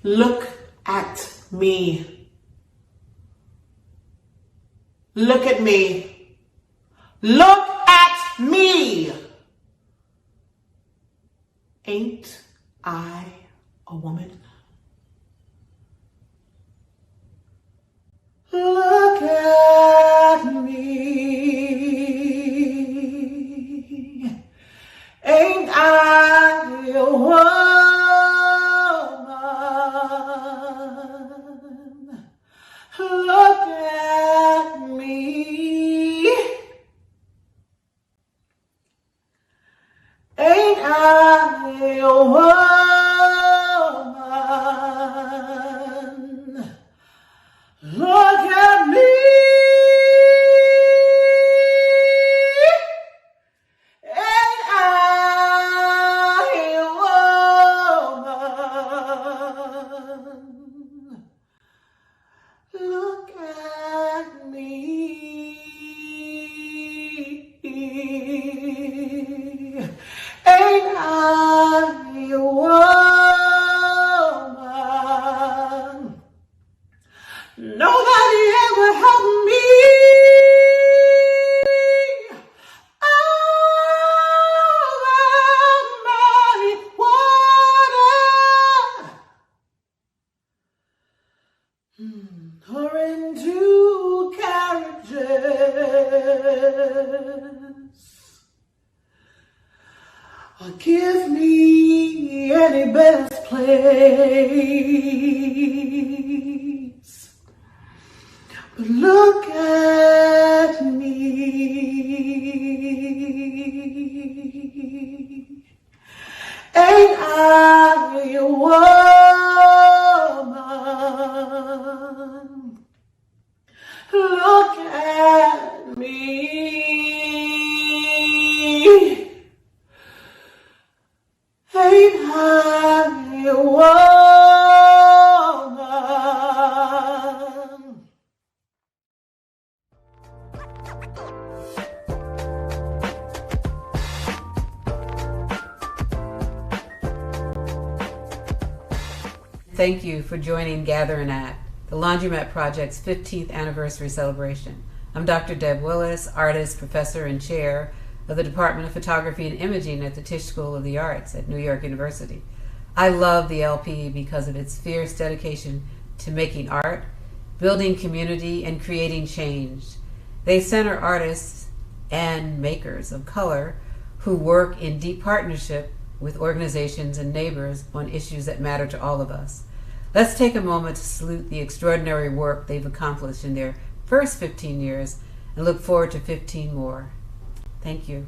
Look at me. Look at me. Look at me. Ain't I a woman? Look at me. Ain't I a woman? Look at me. Ain't I a woman? Look at me. Ain't I a woman? Look at me. Ain't I a woman? Nobody ever helped me. All that money water. Or in two carriages. Or give me any best place. But look at me. Ain't I a woman? Look at me. Ain't I a woman? Thank you for joining Gather and Act, the Laundromat Project's 15th anniversary celebration. I'm Dr. Deb Willis, artist, professor, and chair of the Department of Photography and Imaging at the Tisch School of the Arts at New York University. I love the LP because of its fierce dedication to making art, building community, and creating change. They center artists and makers of color who work in deep partnership with organizations and neighbors on issues that matter to all of us. Let's take a moment to salute the extraordinary work they've accomplished in their first 15 years and look forward to 15 more. Thank you.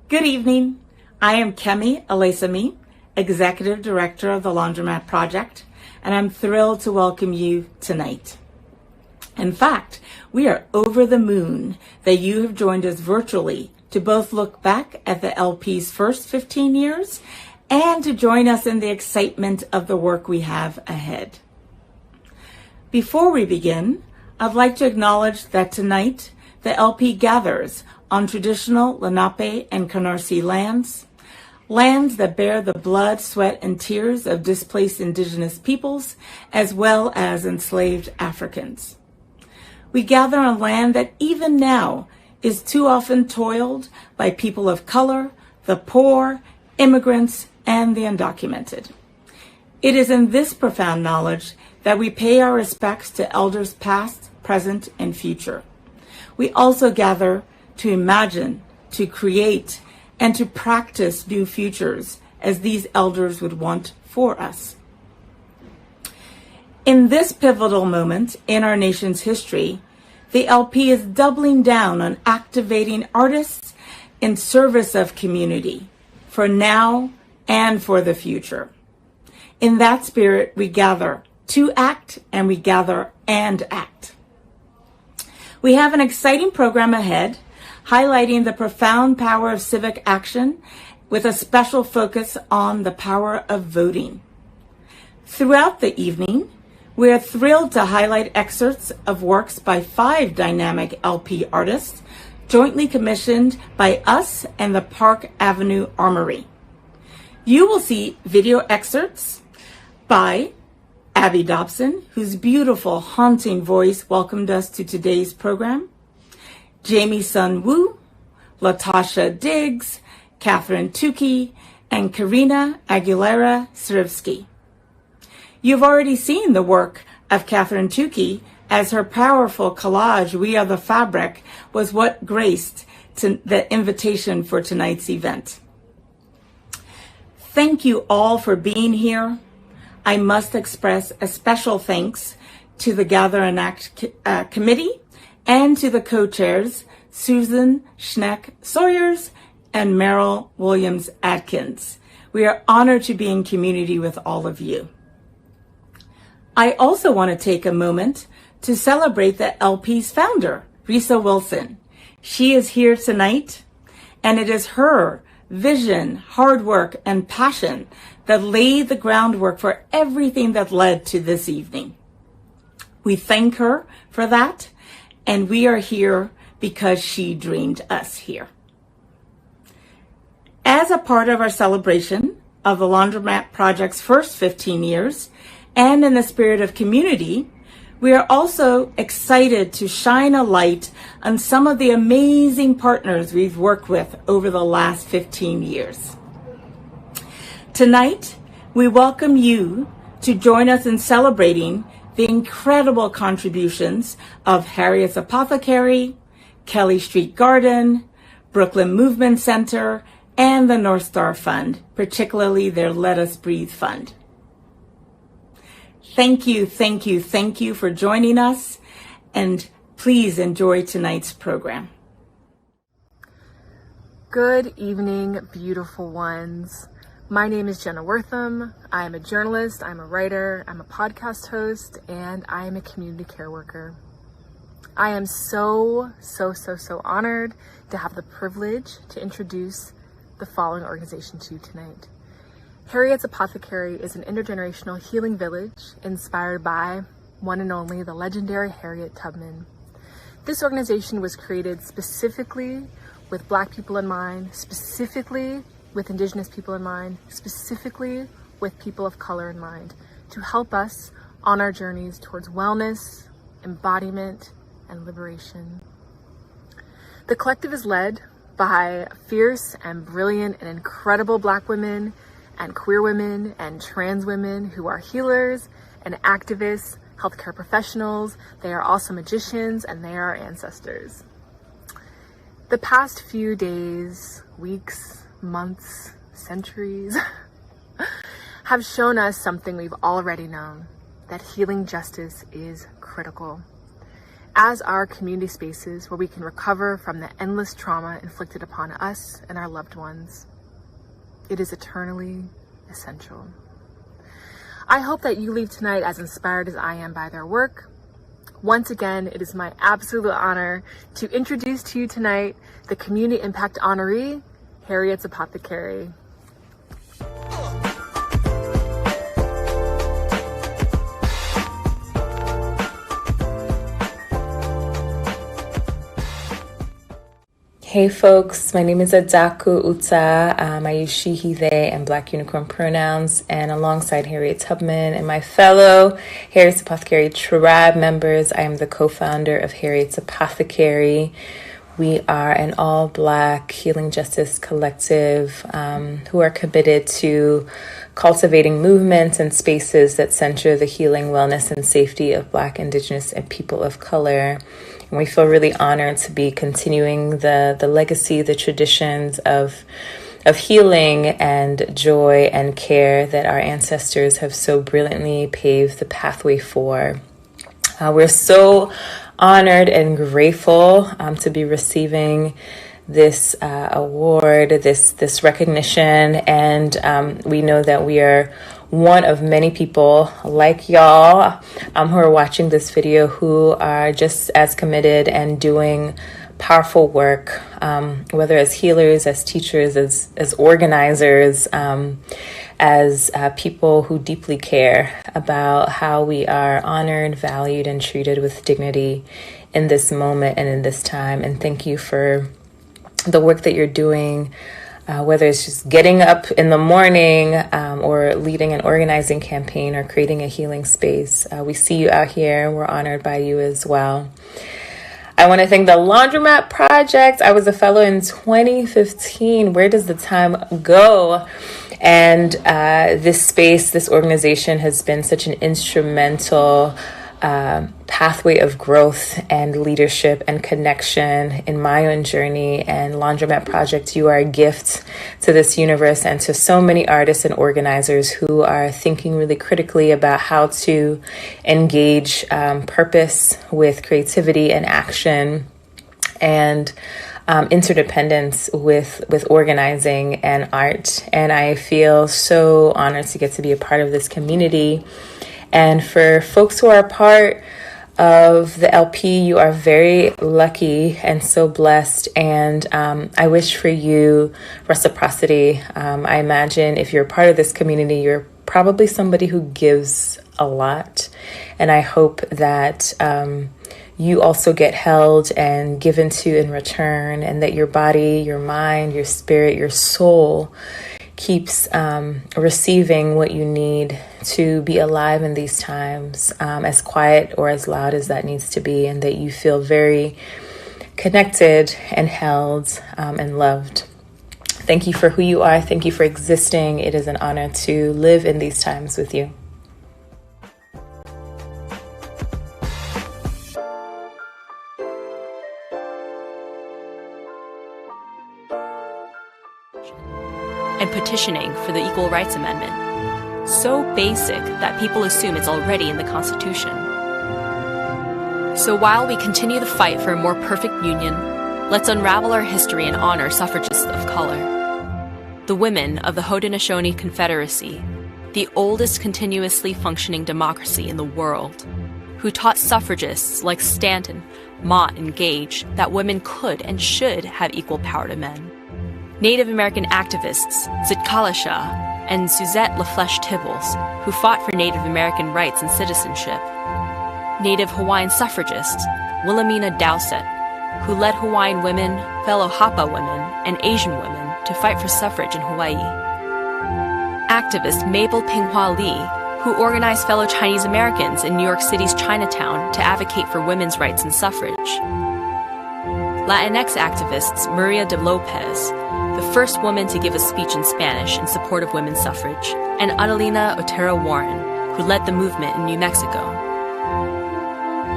Good evening. I am Kemi Alesami, Executive Director of the Laundromat Project, and I'm thrilled to welcome you tonight. In fact, we are over the moon that you have joined us virtually to both look back at the LP's first 15 years and to join us in the excitement of the work we have ahead. Before we begin, I'd like to acknowledge that tonight the LP gathers on traditional Lenape and Canarsie lands that bear the blood, sweat, and tears of displaced Indigenous peoples, as well as enslaved Africans. We gather on land that even now is too often toiled by people of color, the poor, immigrants, and the undocumented. It is in this profound knowledge that we pay our respects to elders past, present, and future. We also gather to imagine, to create, and to practice new futures as these elders would want for us. In this pivotal moment in our nation's history, the LP is doubling down on activating artists in service of community, for now and for the future. In that spirit, we gather to act, and we gather and act. We have an exciting program ahead, highlighting the profound power of civic action with a special focus on the power of voting. Throughout the evening, we are thrilled to highlight excerpts of works by 5 dynamic LP artists jointly commissioned by us and the Park Avenue Armory. You will see video excerpts by Abby Dobson, whose beautiful, haunting voice welcomed us to today's program, Jaime Sunwoo, LaTasha N, Katherine Toukhy, and Karina Aguilera Skvirsky. You've already seen the work of Katherine Toukhy, as her powerful collage, We Are the Fabric, was what graced the invitation for tonight's event. Thank you all for being here. I must express a special thanks to the Gather and Act Committee and to the co-chairs, Susan Schneck Sawyers and Meryl Williams Adkins. We are honored to be in community with all of you. I also want to take a moment to celebrate the LP's founder, Risa Wilson. She is here tonight, and it is her vision, hard work, and passion that laid the groundwork for everything that led to this evening. We thank her for that, and we are here because she dreamed us here. As a part of our celebration of the Laundromat Project's first 15 years, and in the spirit of community, we are also excited to shine a light on some of the amazing partners we've worked with over the last 15 years. Tonight, we welcome you to join us in celebrating the incredible contributions of Harriet's Apothecary, Kelly Street Garden, Brooklyn Movement Center, and the North Star Fund, particularly their Let Us Breathe Fund. Thank you for joining us, and please enjoy tonight's program. Good evening, beautiful ones. My name is Jenna Wortham. I am a journalist, I'm a writer, I'm a podcast host, and I am a community care worker. I am so honored to have the privilege to introduce the following organization to you tonight. Harriet's Apothecary is an intergenerational healing village inspired by one and only the legendary Harriet Tubman. This organization was created specifically with Black people in mind, specifically with Indigenous people in mind, specifically with people of color in mind, to help us on our journeys towards wellness, embodiment, and liberation. The collective is led by fierce and brilliant and incredible Black women and queer women and trans women who are healers and activists, healthcare professionals. They are also magicians, and they are ancestors. The past few days, weeks, months, centuries have shown us something we've already known, that healing justice is critical. as are community spaces where we can recover from the endless trauma inflicted upon us and our loved ones. It is eternally essential. I hope that you leave tonight as inspired as I am by their work. Once again, it is my absolute honor to introduce to you tonight the Community Impact Honoree, Harriet's Apothecary. Hey folks, my name is Adaku Uta. I use she, he, they, and Black unicorn pronouns. And alongside Harriet Tubman and my fellow Harriet's Apothecary tribe members, I am the co-founder of Harriet's Apothecary. We are an all-Black healing justice collective who are committed to cultivating movements and spaces that center the healing, wellness, and safety of Black, Indigenous, and people of color. And we feel really honored to be continuing the legacy, the traditions of healing and joy and care that our ancestors have so brilliantly paved the pathway for. We're so honored and grateful to be receiving this award, this recognition, and we know that we are one of many people like y'all who are watching this video who are just as committed and doing powerful work, whether as healers, as teachers, as organizers, as people who deeply care about how we are honored, valued, and treated with dignity in this moment and in this time. And thank you for the work that you're doing, whether it's just getting up in the morning or leading an organizing campaign or creating a healing space. We see you out here. We're honored by you as well. I want to thank the Laundromat Project. I was a fellow in 2015. Where does the time go? And this space, this organization has been such an instrumental pathway of growth and leadership and connection in my own journey. And Laundromat Project, you are a gift to this universe and to so many artists and organizers who are thinking really critically about how to engage purpose with creativity and action and interdependence with organizing and art. And I feel so honored to get to be a part of this community. And for folks who are a part of the LP, you are very lucky and so blessed. And I wish for you reciprocity. I imagine if you're a part of this community, you're probably somebody who gives a lot. And I hope that you also get held and given to in return, and that your body, your mind, your spirit, your soul keeps receiving what you need to be alive in these times, as quiet or as loud as that needs to be, and that you feel very connected and held and loved. Thank you for who you are. Thank you for existing. It is an honor to live in these times with you. And petitioning for the Equal Rights Amendment. So basic that people assume it's already in the Constitution. So while we continue the fight for a more perfect union, let's unravel our history and honor suffragists of color. The women of the Haudenosaunee Confederacy, the oldest continuously functioning democracy in the world, who taught suffragists like Stanton, Mott, and Gage that women could and should have equal power to men. Native American activists Zitkalasha and Suzette LaFlèche Tibbles, who fought for Native American rights and citizenship. Native Hawaiian suffragists Wilhelmina Dowsett, who led Hawaiian women, fellow Hapa women, and Asian women to fight for suffrage in Hawaii. Activist Mabel Pinghua Lee, who organized fellow Chinese Americans in New York City's Chinatown to advocate for women's rights and suffrage. Latinx activists Maria de Lopez, the first woman to give a speech in Spanish in support of women's suffrage, and Adelina Otero Warren, who led the movement in New Mexico.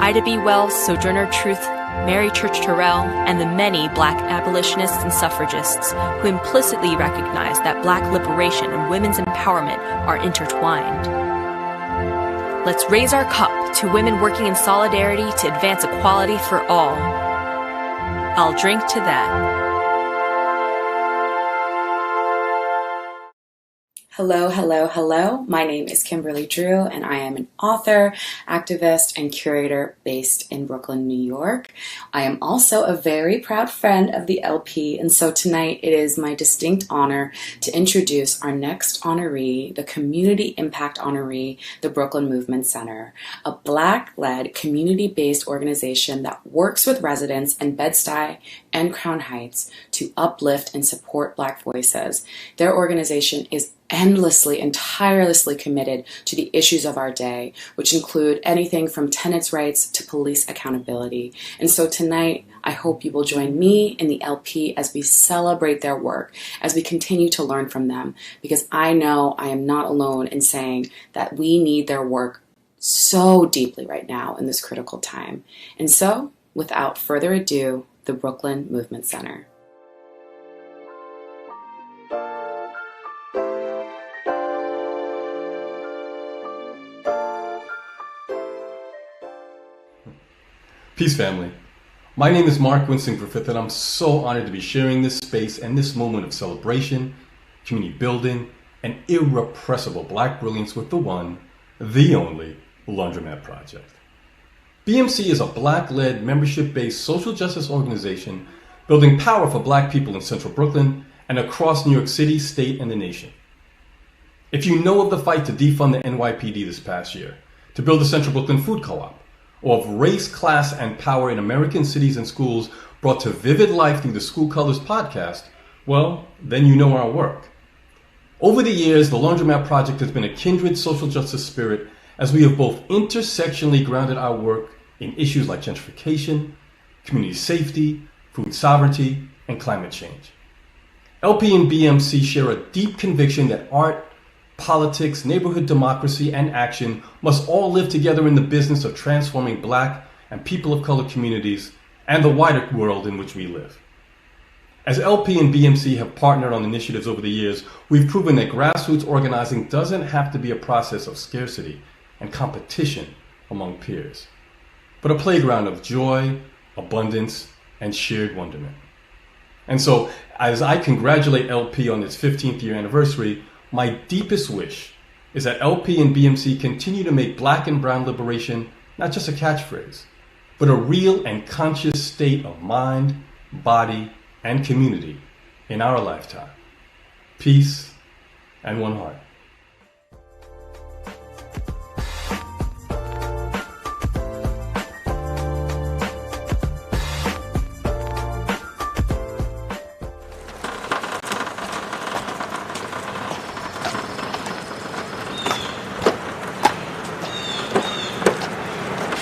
Ida B. Wells, Sojourner Truth, Mary Church Terrell, and the many Black abolitionists and suffragists who implicitly recognize that Black liberation and women's empowerment are intertwined. Let's raise our cup to women working in solidarity to advance equality for all. I'll drink to that. Hello, hello, hello. My name is Kimberly Drew, and I am an author, activist, and curator based in Brooklyn, New York. I am also a very proud friend of the LP, and so tonight it is my distinct honor to introduce our next honoree, the Community Impact Honoree, the Brooklyn Movement Center, a Black-led, community-based organization that works with residents in Bed-Stuy and Crown Heights to uplift and support Black voices. Their organization is endlessly and tirelessly committed to the issues of our day, which include anything from tenants' rights to police accountability. And so tonight, I hope you will join me in the LP as we celebrate their work, as we continue to learn from them, because I know I am not alone in saying that we need their work so deeply right now in this critical time. And so, without further ado, the Brooklyn Movement Center. Peace, family. My name is Mark Winston Griffith, and I'm so honored to be sharing this space and this moment of celebration, community building, and irrepressible Black brilliance with the one, the only, Laundromat Project. BMC is a Black-led, membership-based social justice organization building power for Black people in central Brooklyn and across New York City, state, and the nation. If you know of the fight to defund the NYPD this past year, to build the Central Brooklyn Food Co-op, or of race, class, and power in American cities and schools brought to vivid life through the School Colors podcast, well, then you know our work. Over the years, the Laundromat Project has been a kindred social justice spirit as we have both intersectionally grounded our work in issues like gentrification, community safety, food sovereignty, and climate change. LP and BMC share a deep conviction that art, politics, neighborhood democracy, and action must all live together in the business of transforming Black and people of color communities and the wider world in which we live. As LP and BMC have partnered on initiatives over the years, we've proven that grassroots organizing doesn't have to be a process of scarcity and competition among peers, but a playground of joy, abundance, and shared wonderment. And so, as I congratulate LP on its 15th year anniversary, my deepest wish is that LP and BMC continue to make Black and brown liberation not just a catchphrase, but a real and conscious state of mind, body, and community in our lifetime. Peace and one heart.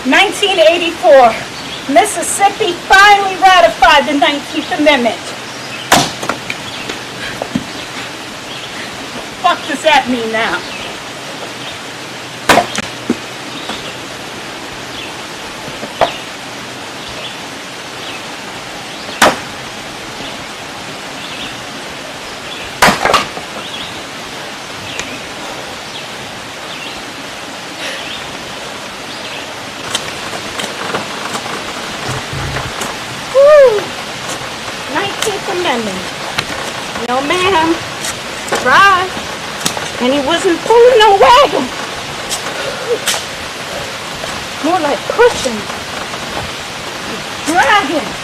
In 1984, Mississippi finally ratified the 19th Amendment. What does that mean now? No, ma'am. Drive. And he wasn't pulling no wagon. More like pushing. Dragging.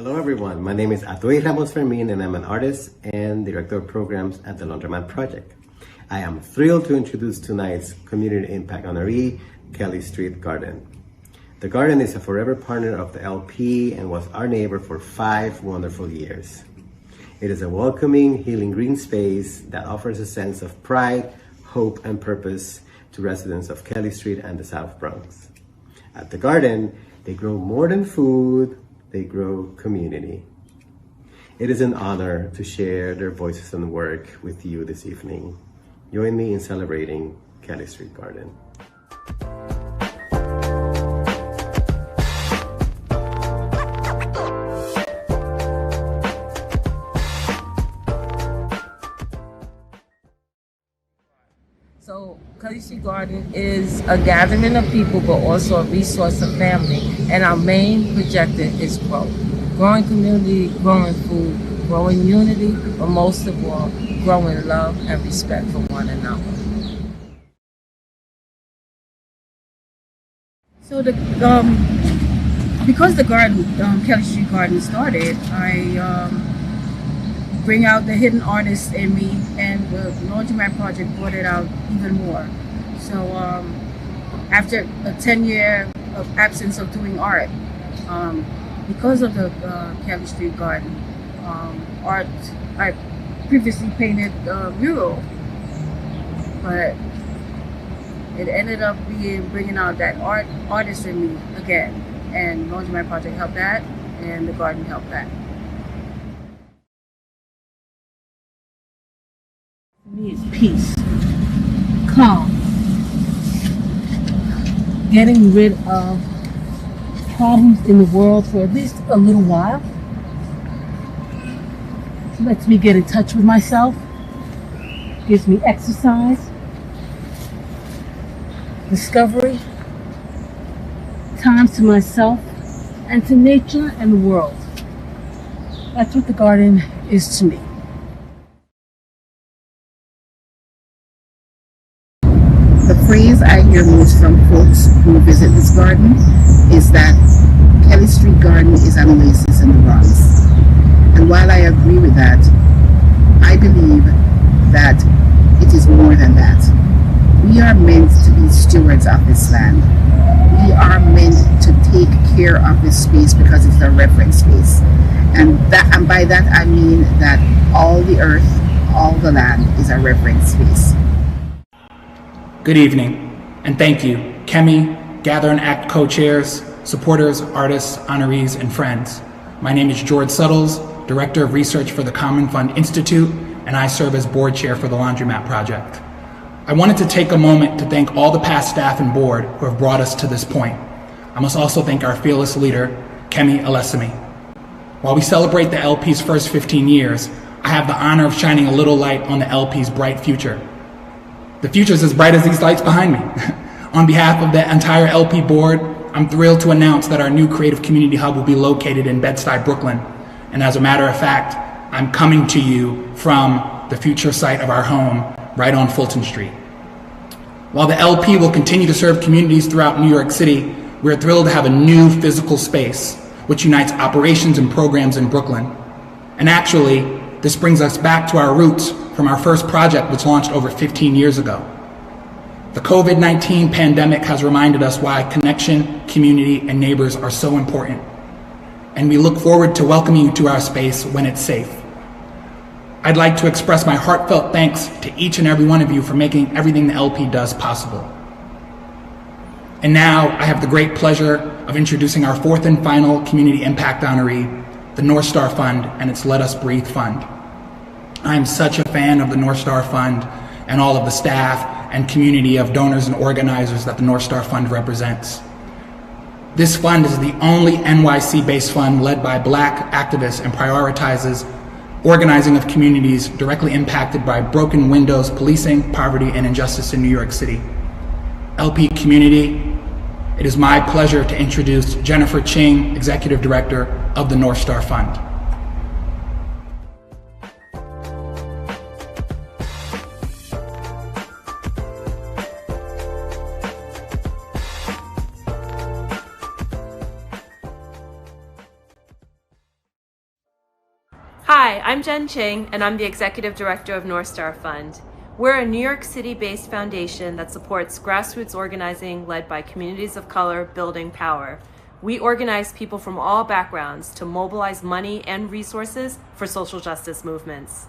Hello everyone, my name is Atoy Ramos Fermin and I'm an artist and director of programs at the Laundromat Project. I am thrilled to introduce tonight's Community Impact Honoree, Kelly Street Garden. The garden is a forever partner of the LP and was our neighbor for 5 wonderful years. It is a welcoming, healing green space that offers a sense of pride, hope, and purpose to residents of Kelly Street and the South Bronx. At the garden, they grow more than food, they grow community. It is an honor to share their voices and work with you this evening. Join me in celebrating Kelly Street Garden. So Kelly Street Garden is a gathering of people, but also a resource of family. And our main projector is growth. Growing community, growing food, growing unity, but most of all, growing love and respect for one another. So because the garden, Kelly Street Garden started, I bring out the hidden artist in me, and the Laundromat Project brought it out even more. So after a 10-year of absence of doing art, because of the Kelly Street Garden art, I previously painted mural, but it ended up bringing out that artist in me again, and Laundromat Project helped that, and the garden helped that. For me, it's peace, calm, getting rid of problems in the world for at least a little while. It lets me get in touch with myself, gives me exercise, discovery, time to myself, and to nature and the world. That's what the garden is to me. The phrase I hear most from folks who visit this garden is that Kelly Street Garden is an oasis in the Bronx. And while I agree with that, I believe that it is more than that. We are meant to be stewards of this land. We are meant to take care of this space because it's a reference space. And by that I mean that all the earth, all the land is a reference space. Good evening, and thank you, Kemi, Gather and Act co-chairs, supporters, artists, honorees, and friends. My name is George Suttles, Director of Research for the Common Fund Institute, and I serve as board chair for the Laundromat Project. I wanted to take a moment to thank all the past staff and board who have brought us to this point. I must also thank our fearless leader, Kemi Alesimi. While we celebrate the LP's first 15 years, I have the honor of shining a little light on the LP's bright future. The future is as bright as these lights behind me. On behalf of the entire LP board, I'm thrilled to announce that our new Creative Community Hub will be located in Bed-Stuy, Brooklyn. And as a matter of fact, I'm coming to you from the future site of our home, right on Fulton Street. While the LP will continue to serve communities throughout New York City, we're thrilled to have a new physical space which unites operations and programs in Brooklyn. And actually, this brings us back to our roots from our first project, which launched over 15 years ago. The COVID-19 pandemic has reminded us why connection, community, and neighbors are so important. And we look forward to welcoming you to our space when it's safe. I'd like to express my heartfelt thanks to each and every one of you for making everything the LP does possible. And now I have the great pleasure of introducing our fourth and final Community Impact Honoree, the North Star Fund and its Let Us Breathe Fund. I'm such a fan of the North Star Fund and all of the staff and community of donors and organizers that the North Star Fund represents. This fund is the only NYC-based fund led by Black activists and prioritizes organizing of communities directly impacted by broken windows, policing, poverty, and injustice in New York City. LP community, it is my pleasure to introduce Jennifer Ching, Executive Director of the North Star Fund. Hi, I'm Jen Ching, and I'm the Executive Director of North Star Fund. We're a New York City-based foundation that supports grassroots organizing led by communities of color building power. We organize people from all backgrounds to mobilize money and resources for social justice movements.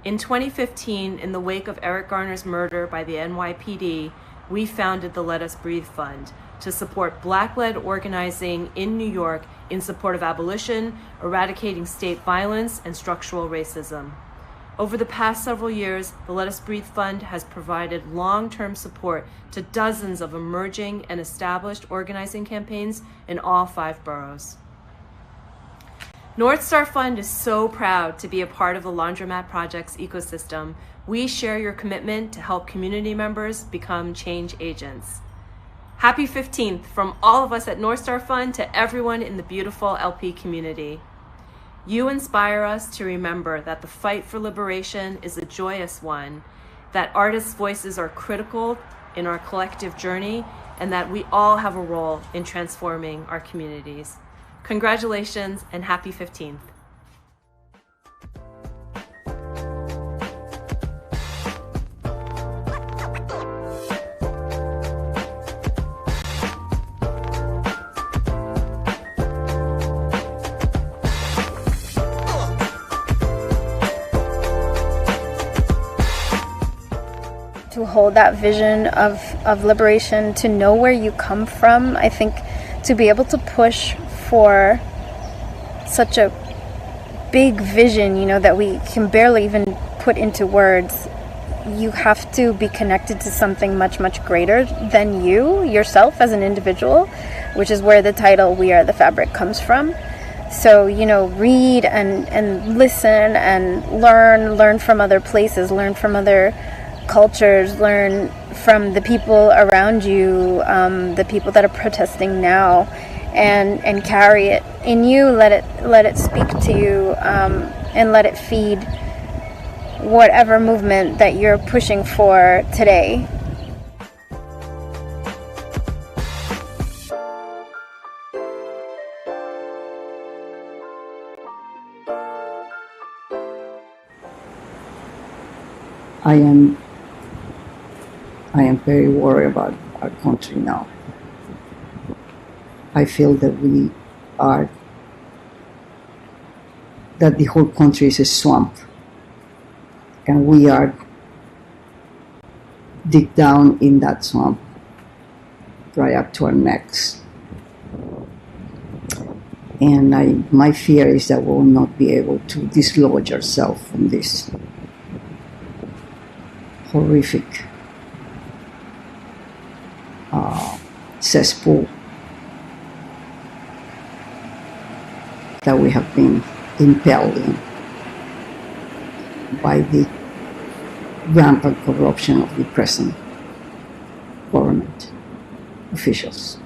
In 2015, in the wake of Eric Garner's murder by the NYPD, we founded the Let Us Breathe Fund to support Black-led organizing in New York in support of abolition, eradicating state violence, and structural racism. Over the past several years, the Let Us Breathe Fund has provided long-term support to dozens of emerging and established organizing campaigns in all 5 boroughs. North Star Fund is so proud to be a part of the Laundromat Project's ecosystem. We share your commitment to help community members become change agents. Happy 15th from all of us at North Star Fund to everyone in the beautiful LP community. You inspire us to remember that the fight for liberation is a joyous one, that artists' voices are critical in our collective journey, and that we all have a role in transforming our communities. Congratulations and happy 15th. To hold that vision of liberation, to know where you come from. I think to be able to push for such a big vision, you know, that we can barely even put into words, you have to be connected to something much, much greater than you, yourself as an individual, which is where the title We Are the Fabric comes from. So, you know, read and listen and learn from other places, learn from other cultures, learn from the people around you, the people that are protesting now, and carry it in you. Let it speak to you, and let it feed whatever movement that you're pushing for today. I am very worried about our country now. I feel that the whole country is a swamp, and we are deep down in that swamp, right up to our necks. And my fear is that we will not be able to dislodge ourselves from this horrific cesspool that we have been impelled in by the rampant corruption of the present government officials.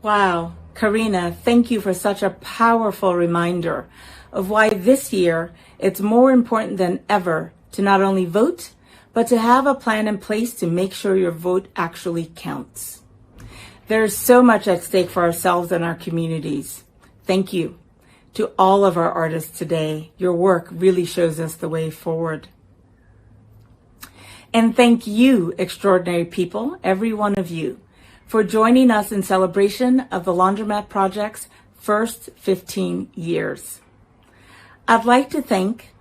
Wow, Karina, thank you for such a powerful reminder of why this year it's more important than ever to not only vote, but to have a plan in place to make sure your vote actually counts. There's so much at stake for ourselves and our communities. Thank you to all of our artists today. Your work really shows us the way forward. And thank you, extraordinary people, every one of you, for joining us in celebration of the Laundromat Project's first 15 years. I'd like to thank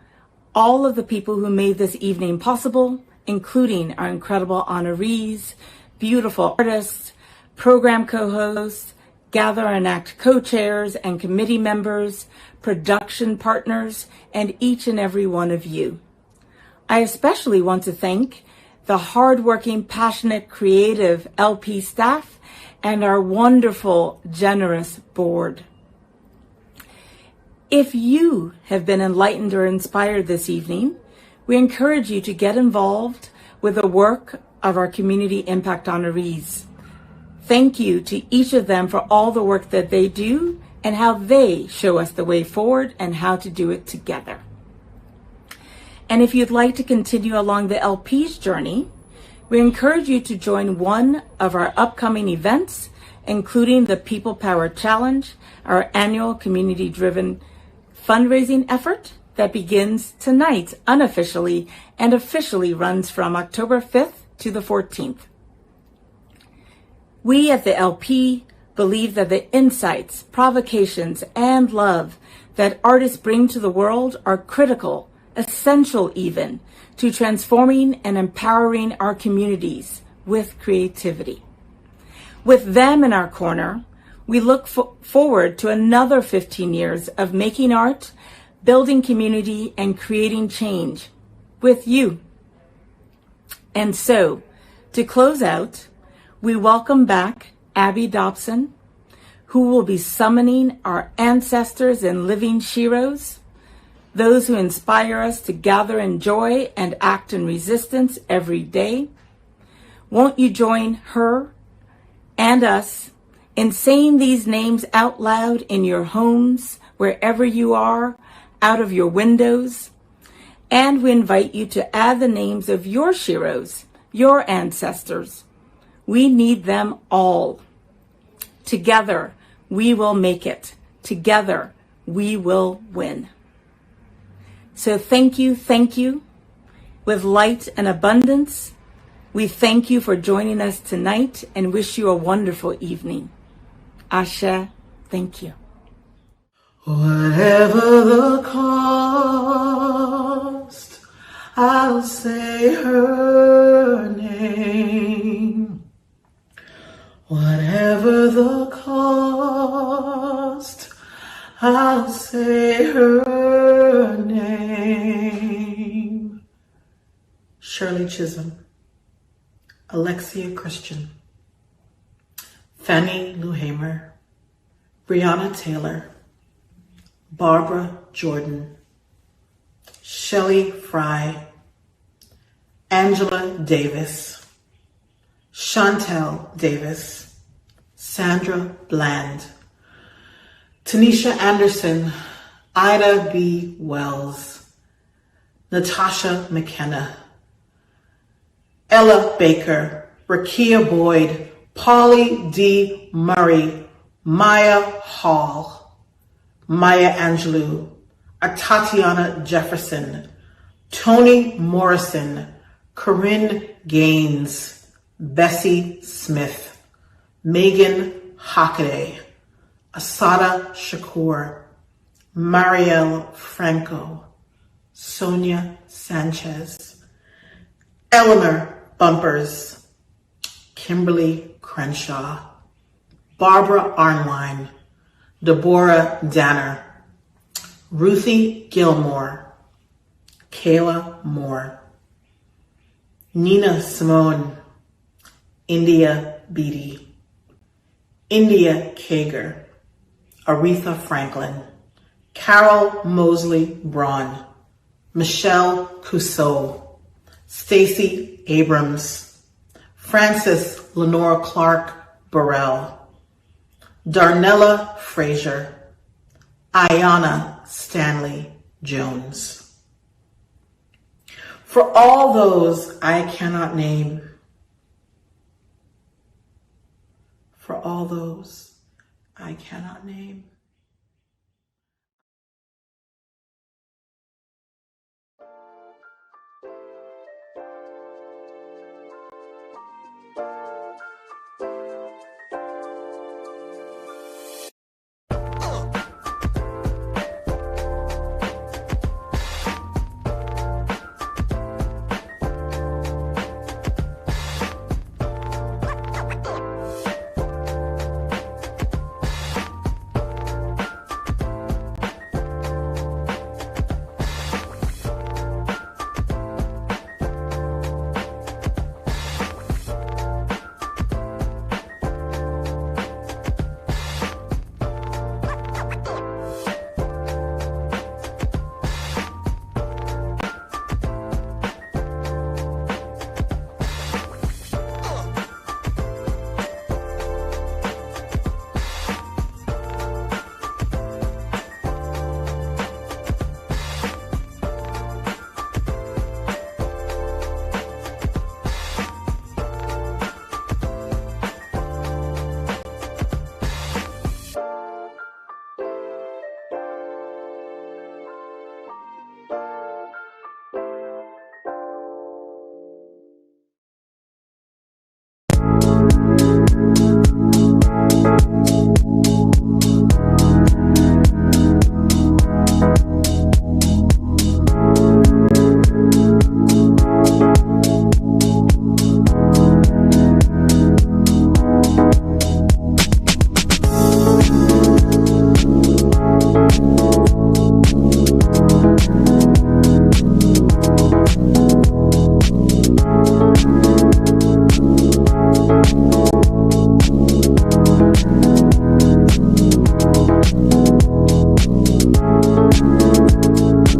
all of the people who made this evening possible, including our incredible honorees, beautiful artists, program co-hosts, Gather and Act co-chairs and committee members, production partners, and each and every one of you. I especially want to thank the hardworking, passionate, creative LP staff and our wonderful, generous board. If you have been enlightened or inspired this evening, we encourage you to get involved with the work of our Community Impact Honorees. Thank you to each of them for all the work that they do and how they show us the way forward and how to do it together. And if you'd like to continue along the LP's journey, we encourage you to join one of our upcoming events, including the People Power Challenge, our annual community-driven fundraising effort that begins tonight unofficially and officially runs from October 5th to the 14th. We at the LP believe that the insights, provocations, and love that artists bring to the world are critical, essential even, to transforming and empowering our communities with creativity. With them in our corner, we look forward to another 15 years of making art, building community, and creating change with you. And so, to close out, we welcome back Abby Dobson, who will be summoning our ancestors and living sheroes, those who inspire us to gather in joy and act in resistance every day. Won't you join her and us in saying these names out loud in your homes, wherever you are, out of your windows? And we invite you to add the names of your sheroes, your ancestors. We need them all. Together, we will make it. Together, we will win. So thank you. With light and abundance, we thank you for joining us tonight and wish you a wonderful evening. Asha, thank you. Whatever the cost, I'll say her name. Whatever the cost, I'll say her name. Shirley Chisholm, Alexia Christian, Fannie Lou Hamer, Breonna Taylor, Barbara Jordan, Shelley Fry, Angela Davis, Chantel Davis, Sandra Bland, Tanisha Anderson, Ida B. Wells, Natasha McKenna, Ella Baker, Rakia Boyd, Polly D. Murray, Maya Hall, Maya Angelou, Tatiana Jefferson, Toni Morrison, Corinne Gaines, Bessie Smith, Megan Hockaday, Asada Shakur, Marielle Franco, Sonia Sanchez, Eleanor Bumpers, Kimberly Crenshaw, Barbara Arnwine, Deborah Danner, Ruthie Gilmore, Kayla Moore, Nina Simone, India Beatty, India Kager, Aretha Franklin, Carol Mosley Braun, Michelle Cousseau, Stacey Abrams, Frances Lenore Clark Burrell, Darnella Frazier, Ayanna Stanley Jones. For all those I cannot name, for all those I cannot name,